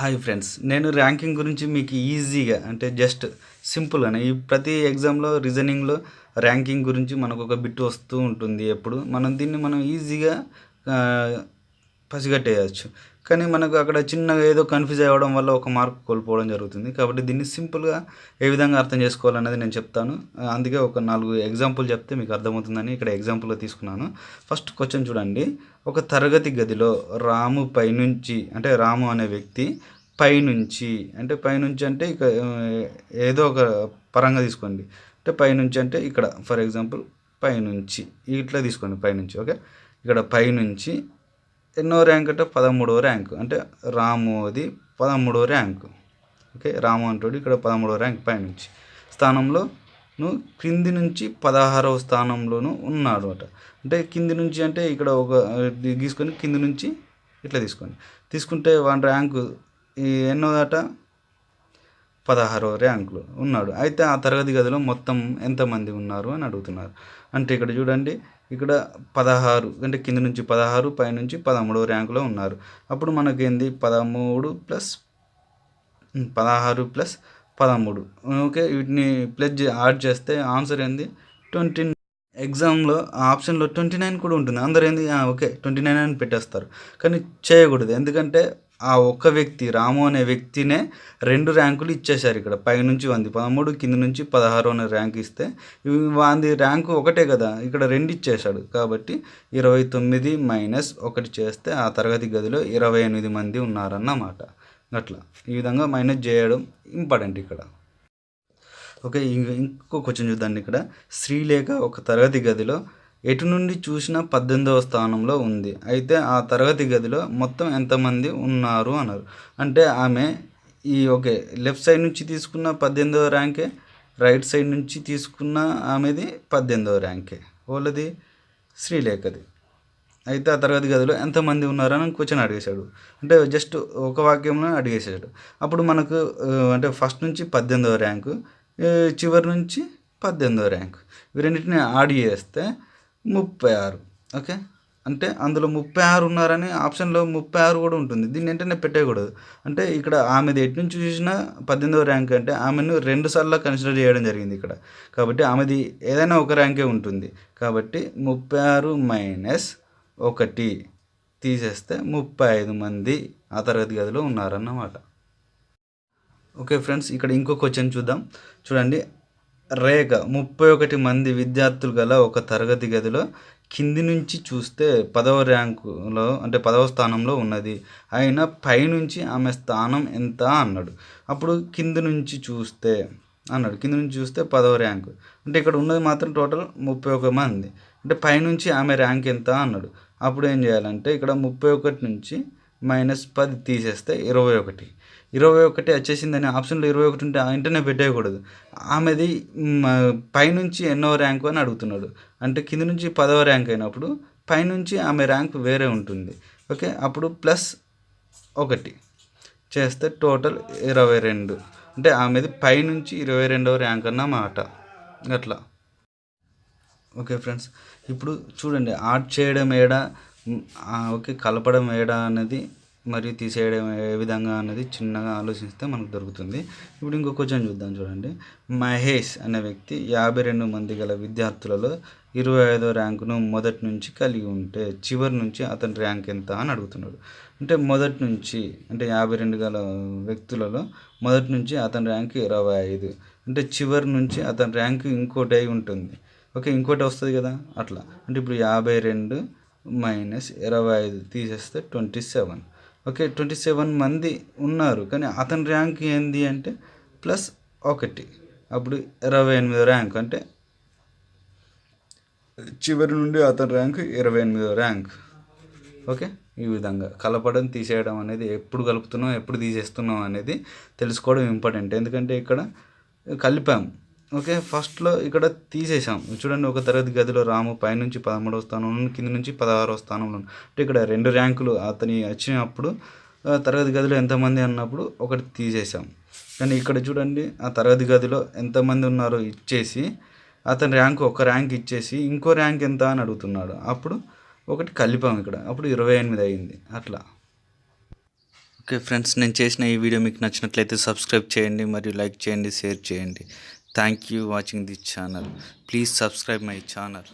Hi friends, నేను ranking గురించి మీకు ఈజీగా అంటే జస్ట్ సింపుల్‌గానే ఈ ప్రతి ఎగ్జామ్‌లో రీజనింగ్‌లో ర్యాంకింగ్ గురించి మనకు ఒక బిట్ వస్తూ ఉంటుంది ఎప్పుడు. దీన్ని మనం ఈజీగా ఆహ్, పసిగట్టేయొచ్చు. కానీ మనకు అక్కడ చిన్నగా ఏదో కన్‌ఫ్యూజ్ అవ్వడం వల్ల ఒక మార్క్ కోల్పోవడం జరుగుతుంది. కాబట్టి దీన్ని సింపుల్‌గా ఏ విధంగా అర్థం చేసుకోవాలన్నది నేను చెప్తాను. అందుకే ఒక 4 ఎగ్జాంపుల్ చెప్తే మీకు అర్థమవుతుందని ఇక్కడ ఎగ్జాంపుల్‌గా తీసుకున్నాను. ఫస్ట్ క్వెషన్ చూడండి. ఒక తరగతి గదిలో రాము పైనుంచి అంటే రాము అనే వ్యక్తి పైనుంచి అంటే ఇక ఏదో ఒక పరంగా తీసుకోండి. అంటే పైనుంచి అంటే ఇక్కడ ఫర్ ఎగ్జాంపుల్ పైనుంచి ఇట్లా తీసుకోండి పైనుంచి. ఓకే, ఇక్కడ పైనుంచి ఎన్నో ర్యాంక్ అంటే 13వ ర్యాంక్. అంటే రాముది 13వ ర్యాంకు. ఓకే, రాము అంటాడు ఇక్కడ 13వ ర్యాంక్ పైనుంచి స్థానంలోను క్రింది నుంచి 16వ స్థానంలోను ఉన్నాడు అట. అంటే కింది నుంచి అంటే ఇక్కడ ఒక గీసుకొని కింది నుంచి ఇట్లా తీసుకుంటే వాని ర్యాంకు ఎన్నోదట 16వ ర్యాంకులో ఉన్నాడు. అయితే ఆ తరగతి గదిలో మొత్తం ఎంతమంది ఉన్నారు అని అడుగుతున్నారు. అంటే ఇక్కడ చూడండి, ఇక్కడ 16 అంటే కింద నుంచి 16 పైనుంచి 13వ ర్యాంకులో ఉన్నారు. అప్పుడు మనకేంది 16 ప్లస్ 13. ఓకే, వీటిని ప్లస్ యాడ్ చేస్తే ఆన్సర్ ఏంది 29. ఎగ్జామ్లో ఆప్షన్లో 29 కూడా ఉంటుంది. అందరూ ఏంది ఓకే 29 అని పెట్టేస్తారు. కానీ చేయకూడదు. ఎందుకంటే ఆ ఒక్క వ్యక్తి రాము అనే వ్యక్తినే 2 ర్యాంకులు ఇచ్చేశారు. ఇక్కడ పైనుంచి 13 కింద నుంచి 16 అనే ర్యాంక్ ఇస్తే వాంది ర్యాంకు ఒకటే కదా, ఇక్కడ 2 ఇచ్చేశాడు. కాబట్టి 29 మైనస్ 1 చేస్తే ఆ తరగతి గదిలో 28 మంది ఉన్నారన్నమాట. అట్లా ఈ విధంగా మైనస్ చేయడం ఇంపార్టెంట్ ఇక్కడ. ఓకే, ఇంకో క్వశ్చన్ చూద్దాం. ఇక్కడ శ్రీలేఖ ఒక తరగతి గదిలో ఎటు నుండి చూసినా 18వ స్థానంలో ఉంది. అయితే ఆ తరగతి గదిలో మొత్తం ఎంతమంది ఉన్నారు అన్నారు. అంటే ఆమె ఓకే లెఫ్ట్ సైడ్ నుంచి తీసుకున్న 18వ ర్యాంకే, రైట్ సైడ్ నుంచి తీసుకున్న ఆమెది 18వ ర్యాంకే, వాళ్ళది శ్రీలేఖది. అయితే ఆ తరగతి గదిలో ఎంతమంది ఉన్నారని క్వశ్చన్ అడిగేశాడు. అంటే జస్ట్ ఒక వాక్యంలో అడిగేశాడు. అప్పుడు మనకు అంటే ఫస్ట్ నుంచి 18వ ర్యాంకు, చివరి నుంచి 18వ ర్యాంకు, ఇవి రెండింటిని యాడ్ చేస్తే 36. ఓకే, అంటే అందులో 36 ఉన్నారని ఆప్షన్లో 36 కూడా ఉంటుంది. దీన్ని వెంటనే పెట్టేయకూడదు. అంటే ఇక్కడ ఆమెది ఎటు నుంచి చూసినా 18వ ర్యాంక్ అంటే ఆమెను 2 సార్లు కన్సిడర్ చేయడం జరిగింది ఇక్కడ. కాబట్టి ఆమెది ఏదైనా ఒక ర్యాంకే ఉంటుంది. కాబట్టి 36 మైనస్ 1 తీసేస్తే 35 మంది ఆ తరగతి గదిలో ఉన్నారన్నమాట. ఓకే ఫ్రెండ్స్, ఇక్కడ ఇంకో క్వశ్చన్ చూద్దాం. చూడండి, రేఖ 31 మంది విద్యార్థులు గల ఒక తరగతి గదిలో కింది నుంచి చూస్తే 10వ ర్యాంకులో అంటే 10వ స్థానంలో ఉన్నది. అయినా పైనుంచి ఆమె స్థానం ఎంత అన్నాడు. అప్పుడు కింది నుంచి చూస్తే 10వ ర్యాంకు. అంటే ఇక్కడ ఉన్నది మాత్రం టోటల్ 31 మంది. అంటే పైనుంచి ఆమె ర్యాంక్ ఎంత అన్నాడు. అప్పుడు ఏం చేయాలంటే ఇక్కడ 31 నుంచి -10 తీసేస్తే 21 వచ్చేసిందని ఆప్షన్లో 21 ఉంటే వెంటనే పెట్టేయకూడదు. ఆమెది పైనుంచి ఎన్నో ర్యాంకు అని అడుగుతున్నాడు. అంటే కింద నుంచి 10వ ర్యాంక్ అయినప్పుడు పైనుంచి ఆమె ర్యాంక్ వేరే ఉంటుంది. ఓకే, అప్పుడు +1 చేస్తే టోటల్ 22. అంటే ఆమెది పైనుంచి 22వ ర్యాంక్ అన్నమాట. అట్లా. ఓకే ఫ్రెండ్స్, ఇప్పుడు చూడండి యాడ్ చేయడం ఏడా, ఓకే కలపడం ఏడా అనేది మరియు తీసేయడం ఏ విధంగా అనేది చిన్నగా ఆలోచిస్తే మనకు దొరుకుతుంది. ఇప్పుడు ఇంకో క్వశ్చన్ చూద్దాం. చూడండి, మహేష్ అనే వ్యక్తి 52 మంది గల విద్యార్థులలో 25వ ర్యాంకును మొదటి నుంచి కలిగి ఉంటే చివరి నుంచి అతని ర్యాంక్ ఎంత అని అడుగుతున్నాడు. అంటే మొదటి నుంచి అంటే 52 గల వ్యక్తులలో మొదటి నుంచి అతని ర్యాంక్ 25. అంటే చివరి నుంచి అతని ర్యాంక్ ఇంకోటి అయి ఉంటుంది. ఓకే, ఇంకోటి వస్తుంది కదా అట్లా. అంటే ఇప్పుడు 52 మైనస్ 25 తీసేస్తే 27. ఓకే, 27 మంది ఉన్నారు. కానీ అతని ర్యాంక్ ఏంది అంటే +1. అప్పుడు 28వ ర్యాంక్. అంటే చివరి నుండి అతని ర్యాంక్ 28వ ర్యాంక్. ఓకే, ఈ విధంగా కలపడం తీసేయడం అనేది ఎప్పుడు కలుపుతున్నాం ఎప్పుడు తీసేస్తున్నాం అనేది తెలుసుకోవడం ఇంపార్టెంట్. ఎందుకంటే ఇక్కడ కలిపాం. ఓకే, ఫస్ట్లో ఇక్కడ తీసేసాం. చూడండి, ఒక తరగతి గదిలో రాము పైనుంచి 13వ స్థానంలో కింద నుంచి 16వ స్థానంలో. అంటే ఇక్కడ 2 ర్యాంకులు అతని వచ్చినప్పుడు తరగతి గదిలో ఎంతమంది అన్నప్పుడు ఒకటి తీసేసాం. కానీ ఇక్కడ చూడండి, ఆ తరగతి గదిలో ఎంతమంది ఉన్నారో ఇచ్చేసి అతని ర్యాంకు ఒక ర్యాంక్ ఇచ్చేసి ఇంకో ర్యాంక్ ఎంత అని అడుగుతున్నాడు. అప్పుడు ఒకటి కలిపాం ఇక్కడ. అప్పుడు 28 అయింది. అట్లా. ఓకే ఫ్రెండ్స్, నేను చేసిన ఈ వీడియో మీకు నచ్చినట్లయితే సబ్స్క్రైబ్ చేయండి మరియు లైక్ చేయండి, షేర్ చేయండి. Thank you watching this channel. Please subscribe my channel.